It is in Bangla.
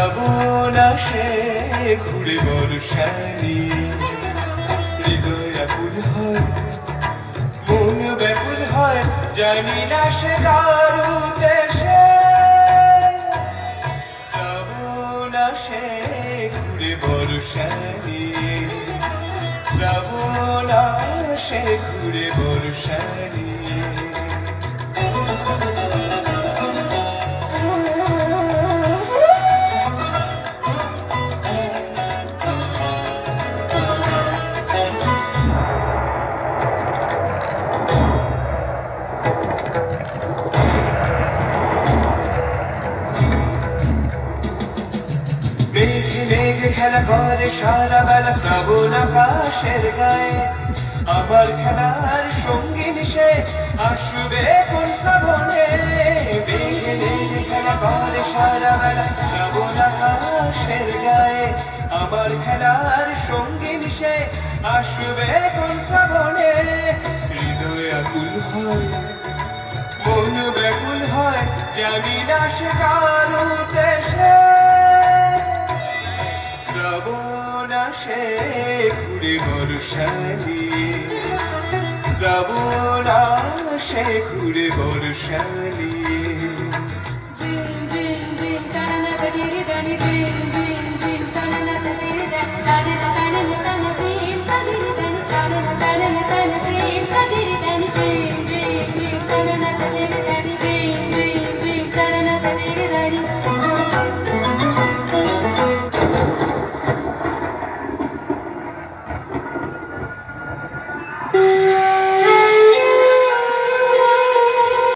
শ্রাবণ আসে ঘুরে বর্ষা নিয়ে, হৃদয় আকুল হয় মন ব্যাকুল হয়, জানি না সে কার উদ্দেশ্যে। শ্রাবণ আসে ঘুরে বর্ষা নিয়ে, শ্রাবণ আসে ঘুরে বর্ষা নিয়ে। মেঘে মেঘে খেলা করে সারা বেলা শ্রাবণ আকাশের গায়ে, আবার খেলার সঙ্গিনী সে আসবে কোন শ্রাবণে। মেঘে মেঘে খেলা করে সারা বেলা শ্রাবণ আকাশের গায়ে, আবার খেলার সঙ্গিনী সে আসবে কোন শ্রাবণে। হৃদয় আকুল হয় মন ব্যাকুল হয়, জানি না সে কার উদ্দেশ্যে। শ্রাবণ আসে ঘুরে বর্ষা নিয়ে, শ্রাবণ আসে ঘুরে বর্ষা নিয়ে।